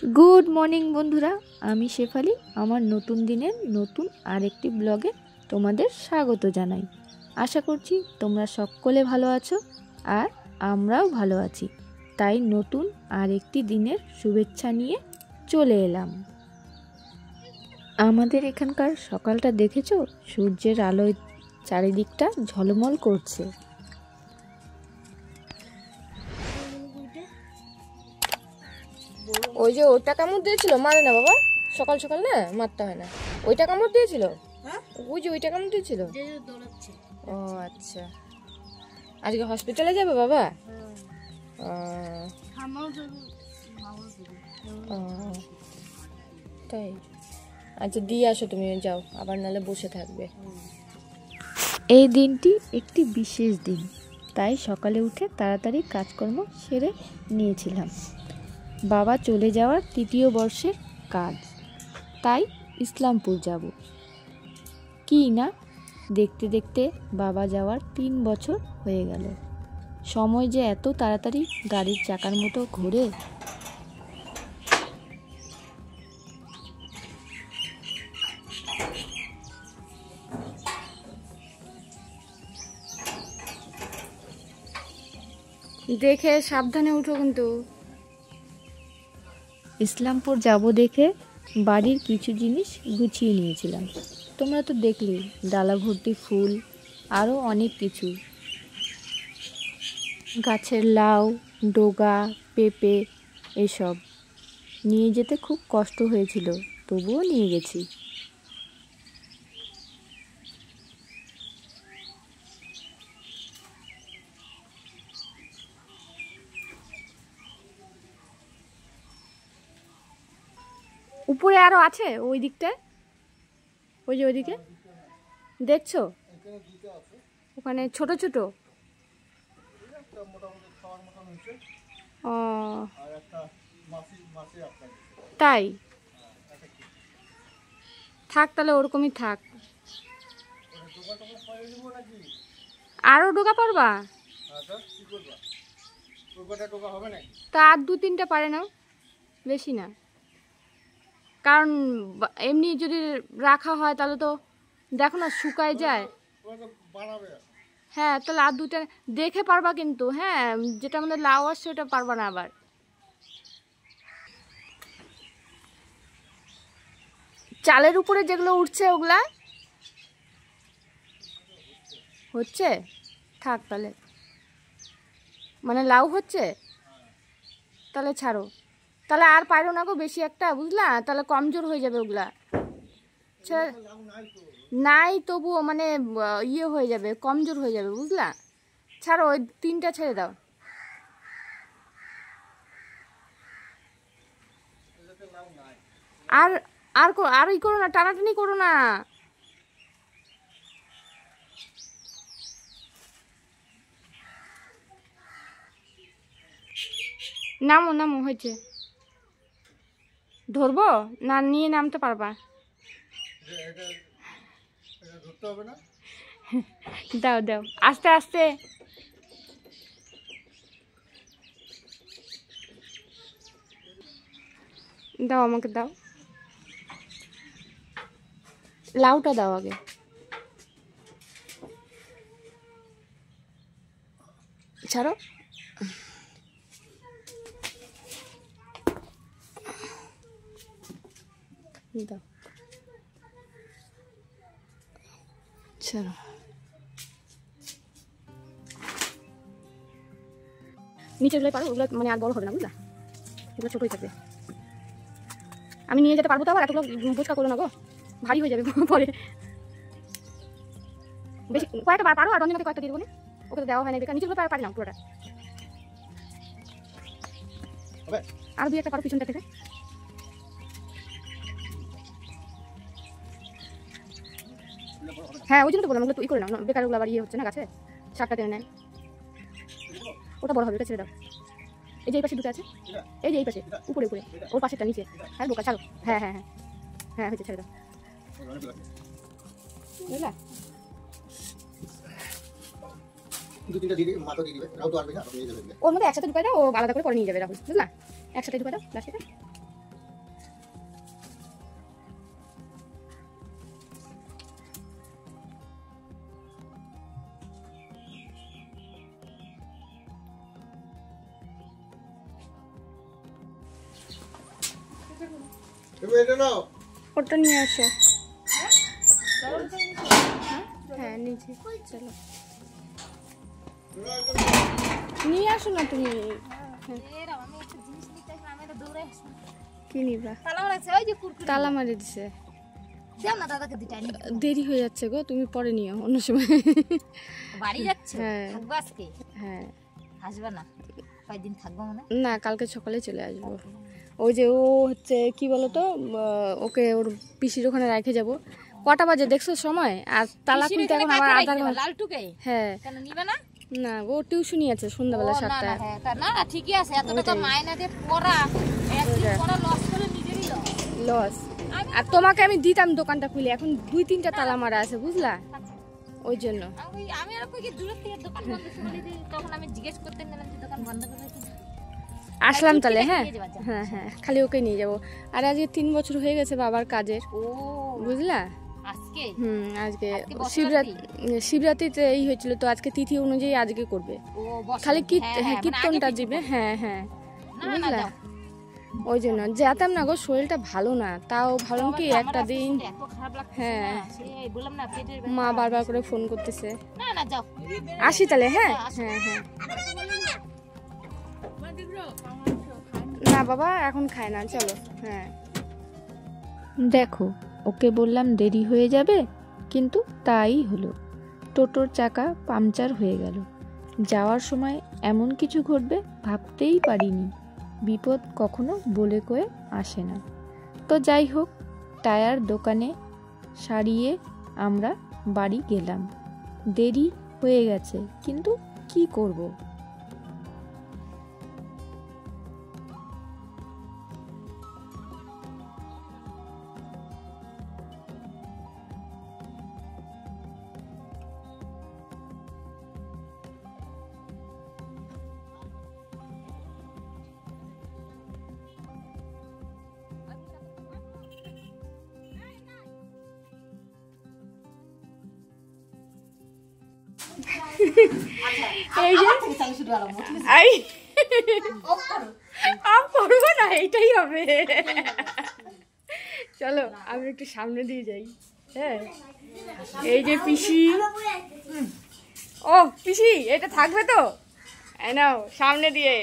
Good morning বন্ধুরা, আমি শেফালি। আমার নতুন দিনের নতুন আরেকটি ব্লগে তোমাদের স্বাগত জানাই। আশা করছি তোমরা সকলে ভালো আছো আর আমরাও ভালো আছি। তাই নতুন আরেকটি দিনের শুভেচ্ছা নিয়ে চলে এলাম। আমাদের এখানকার সকালটা দেখেছো? সূর্যের আলোয় চারিদিকটা ঝলমল করছে। ওই যে ওটা কামড় দিয়েছিল, মারে না বাবা, সকাল সকাল না মারতে হয় না। ওইটা কামড় দিয়েছিল, ওই যে ওইটা কামড় দিয়েছিল। ও আচ্ছা, আজকে হসপিটালে যাবে বাবা? তাই, আচ্ছা দিয়ে আসো, তুমি যাও, আবার নালে বসে থাকবে। এই দিনটি একটি বিশেষ দিন, তাই সকালে উঠে তাড়াতাড়ি কাজকর্ম সেরে নিয়েছিলাম। বাবা চলে যাওয়ার ৩য় বর্ষের কাজ, তাই ইসলামপুর যাব। কি না, দেখতে দেখতে বাবা যাওয়ার ৩ বছর হয়ে গেল। সময় যে এত তাড়াতাড়ি গাড়ির চাকার মতো ঘোরে। দেখে সাবধানে উঠো কিন্তু। ইসলামপুর যাব দেখে বাড়ির কিছু জিনিস গুছিয়ে নিয়েছিলাম। তোমরা তো দেখলে, ডালা ভর্তি ফুল, আরও অনেক কিছু। গাছের লাউ, ডোগা, পেঁপে এসব নিয়ে যেতে খুব কষ্ট হয়েছিল, তবুও নিয়ে গেছি। উপরে আরো আছে ওই দিকটায়, ওই যে ওইদিকে দেখছো, ওখানে ছোট ছোট। ও তাই, থাক তাহলে ওরকমই থাক। আরো ডোকা পারবা? তা আর ২-৩টা পারে না, বেশি না। কারণ এমনি যদি রাখা হয় তাহলে তো দেখো না শুকায় যায়। হ্যাঁ, তাহলে আর ২টা দেখে পারবা কিন্তু। হ্যাঁ, যেটা আমাদের লাউ আসছে ওটা পারবা না আবার। চালের উপরে যেগুলো উঠছে ওগুলা হচ্ছে, থাক তাহলে। মানে লাউ হচ্ছে, তাহলে ছাড়ো। তাহলে আর পারো না গো বেশি একটা, বুঝলা? তাহলে কমজোর হয়ে যাবে ওগুলা। নাই তবুও মানে ইয়ে হয়ে যাবে, কমজোর হয়ে যাবে, বুঝলা? ছাড়ো, ওই 3টা ছেড়ে দাও। আর আর ই করো না, টানাটানি করো না। নামো নামো, হয়েছে। ধরবো না, নিয়ে নামতে পারবা? দাও দাও, আস্তে আস্তে। দাও, আমাকে দাও, লাউটা দাও আগে। ছাড়ো, দাও, ছাড়ো। নিচেগুলো পারো, ওগুলো মানে আর বড় হবে না, বুঝলা? এগুলো ছোটই থাকবে। আমি নিয়ে যেতে পারবো তো, আবার এতগুলো বোঝকা করো না গো, ভারী হয়ে যাবে পরে। বেশি কয়েকটা পারো, আর রঞ্জনাকে কয়েকটা দিয়ে দেবো। ওকে তো দেওয়া হয় না বেকার, নিচেগুলো পারি না পুরোটা। আর 2-1টা পারো পিছনটা থেকে। হ্যাঁ, ওই জন্য তো বললাম ওগুলো তুই করে নাও, বেকার ওগুলো আবার ইয়ে হচ্ছে না, গাছে শাকটা টেনে নেয়। ওটা বড় হবে, ওটা ছেড়ে দাও। এই যে এই পাশে দুটো আছে, এই যে এই পাশে, উপরে উপরে, ওর পাশেরটা নিচে। হ্যাঁ বোকা, ছাড়ো। হ্যাঁ হ্যাঁ হ্যাঁ হ্যাঁ, হয়েছে, ছেড়ে দাও। বুঝলা? ওর মধ্যে একসাথে ঢুকাই দাও, ও আলাদা করে পরে নিয়ে যাবে, রাহুল, বুঝলা? একসাথে ঢুকাই দাও প্লাস্টিকে। ওটা নিয়ে আসো। হ্যাঁ নিচে চলো নিয়ে আসো না তুমি। কি নিবা? তালা মারি দিছে। দেরি হয়ে যাচ্ছে গো, তুমি পরে নিও অন্য সময়। বাড়ি যাচ্ছে? হ্যাঁ থাকবো আজকে? হ্যাঁ। আসবে না? কয়দিন থাকবো মানে? না কালকে সকালে চলে আসবো। ওই যে ও হচ্ছে কি বলতো, ওকে ওর পিসির ওখানে রেখে যাব। কটা বাজে দেখছো সময়? আর তালা খুলতে এখন আমার আধা ঘন্টা। লালটুকে হ্যাঁ কেন নিবে না? না ও টিউশনি আছে সন্ধ্যাবেলা 7টায়। না না ঠিকই আছে, এত টাকা মায়না দিয়ে পড়া, একদিন পড়া লস করে নিজেরই লস। আর তোমাকে আমি দিতাম দোকানটা খুলে, এখন 2-3টা তালা মারা আছে বুঝলা, ওই জন্য। আমি আর কই দূর থেকে দোকান বন্ধ করে দিই, তখন আমি জিজ্ঞেস করতে নিলাম যে দোকান বন্ধ করে দিই। আসলাম তাহলে। হ্যাঁ হ্যাঁ হ্যাঁ খালি ওকে নিয়ে যাবো। আর আজকে 3 বছর হয়ে গেছে বাবার কাজের, বুঝলা। আজকে আজকে শিবরাত্রিতে এই হয়েছিল তো, আজকে তিথি অনুযায়ী আজকে করবে। খালি কীর্তনটা দিবে। হ্যাঁ হ্যাঁ বুঝলা, ওই জন্য যেতাম না গো, শরীরটা ভালো না, তাও ভাবলাম কি একটা দিন। হ্যাঁ মা বারবার করে ফোন করতেছে। আসি তাহলে। হ্যাঁ হ্যাঁ হ্যাঁ না বাবা এখন খায় না, চলো। হ্যাঁ দেখো ওকে বললাম দেরি হয়ে যাবে, কিন্তু তাই হলো। টোটোর চাকা পাংচার হয়ে গেল। যাওয়ার সময় এমন কিছু ঘটবে ভাবতেই পারিনি। বিপদ কখনো বলে কয়ে আসে না। তো যাই হোক, টায়ার দোকানে সারিয়ে আমরা বাড়ি গেলাম। দেরি হয়ে গেছে, কিন্তু কি করব। এই যে করবো না, এইটাই হবে। চলো আমি একটু সামনে দিয়ে যাই। হ্যাঁ এই যে পিসি। ও পিসি এটা থাকবে তো, নাও সামনে দিয়ে।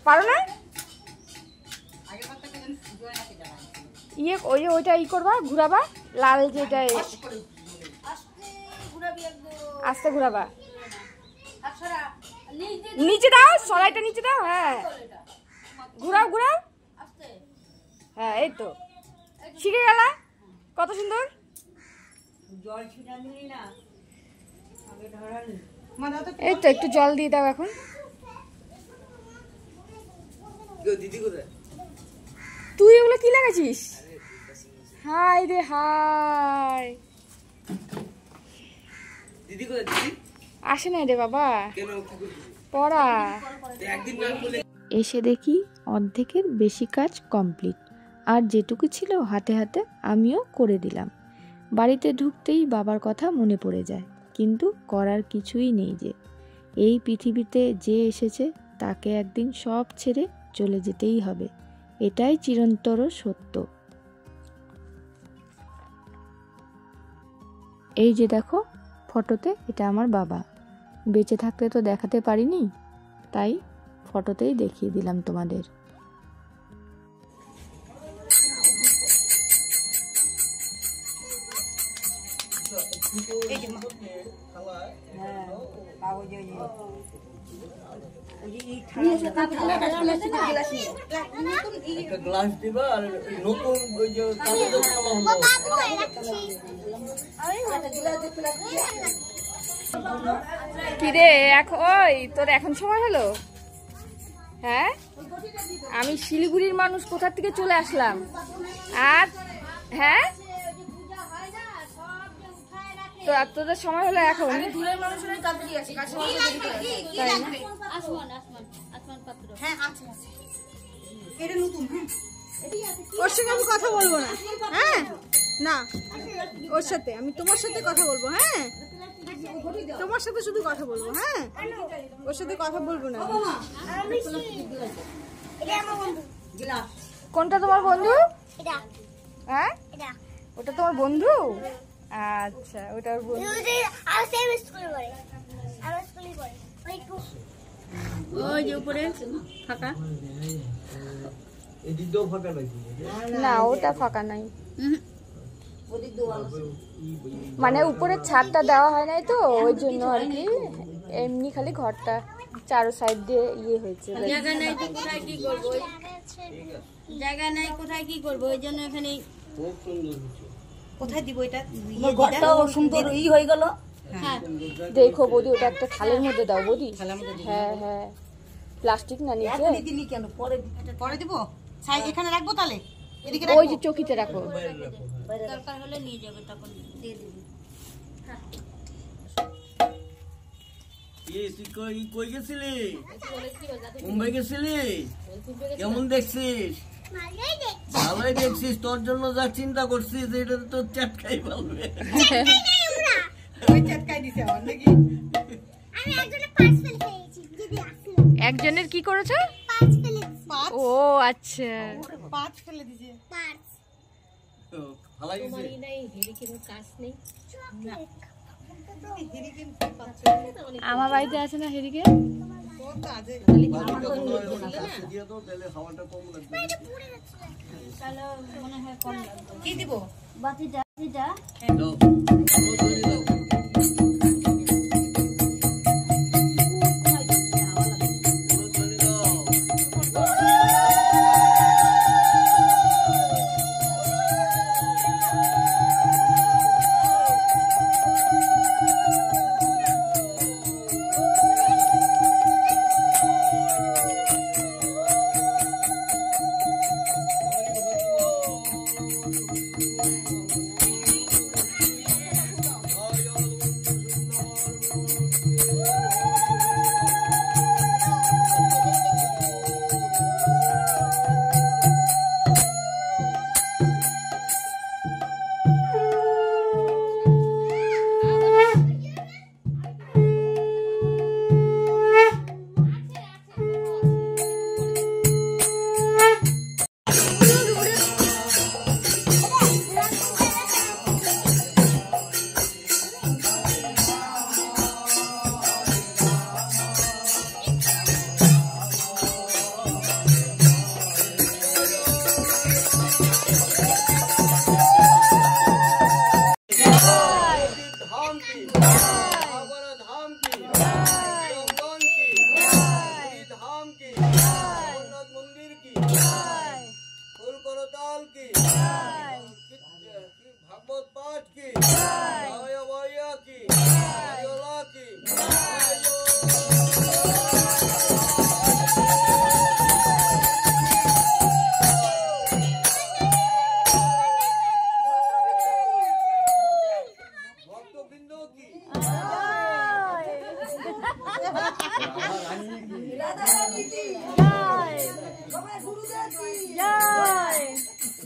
পারো না? ওই ওইটা করবা, ঘুরাবা লাল যেটা, আস্তে ঘুরাবা। নিচে দাও, সরাইটা নিচে দাও। হ্যাঁ ঘুরাও ঘুরাও। হ্যাঁ এই তো শিখে গেলা, কত সুন্দর। এই তো একটু জল দিয়ে দাও এখন। তুই এগুলো কি লাগাইছিস? হাই রে হাই, আসে না রে বাবা পড়া। এসে দেখি অর্ধেকের বেশি কাজ কমপ্লিট, আর যেটুকু ছিল হাতে হাতে আমিও করে দিলাম। বাড়িতে ঢুকতেই বাবার কথা মনে পড়ে যায়, কিন্তু করার কিছুই নেই। যে এই পৃথিবীতে যে এসেছে তাকে একদিন সব ছেড়ে চলে যেতেই হবে, এটাই চিরন্তর সত্য। এই যে দেখো ফটোতে, এটা আমার বাবা। বেঁচে থাকতে তো দেখাতে পারিনি, তাই ফটোতেই দেখিয়ে দিলাম তোমাদের। কিরে ওই তোর এখন সময় হলো? হ্যাঁ আমি শিলিগুড়ির মানুষ, কোথা থেকে চলে আসলাম। আর হ্যাঁ তো তোদের সময় হলো এখন। ওর সঙ্গে আমি কথা বলবো না। হ্যাঁ না ওর সাথে আমি তোমার সাথে কথা বলবো। হ্যাঁ তোমার সাথে শুধু কথা বলবো, হ্যাঁ ওর সাথে কথা বলবো না। কোনটা তোমার বন্ধু? হ্যাঁ ওটা তোমার বন্ধু? আচ্ছা ওটা ওর বন্ধু। ওই যে উপরে ফাঁকা না, ওটা ফাঁকা নাই, মানে উপরে ছাদটা দেওয়া হয় নাই তো ওই জন্য আর কি, এমনি খালি ঘরটা চারো সাইড দিয়ে ইয়ে হয়েছে। জায়গা নাই তো কোথায় কি করবো, জায়গা নাই কোথায় কি করবো, ওই জন্য এখানে কোথায় দিব এটা, ঘরটাও সুন্দর ই হয়ে গেল। হ্যাঁ দেখো বৌদি ওটা একটা থালের মধ্যে দাও বৌদি। হ্যাঁ হ্যাঁ প্লাস্টিক না নিচে দিলি কেন, পরে পরে দিব, এখানে রাখবো তাহলে, এদিকে ওই যে চকিতে রাখো, দরকার হলে নিয়ে যাবে তখন দিয়ে দিবি। কই গেছিলি? মুম্বাই গেছিলি? কেমন দেখছিস? ভালোই দেখছিস, তোর জন্য যা চিন্তা করছিস এটা তো চাটকাই পালবে। একজনের কি করেছো? ও আচ্ছা 5 ফেলে দিছে। আমার বাড়িতে আছে না হেরিকে? কি দিব? ভাগবত পাঠ কি, কি ভক্তবৃন্দ কি,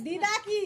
দিদা কি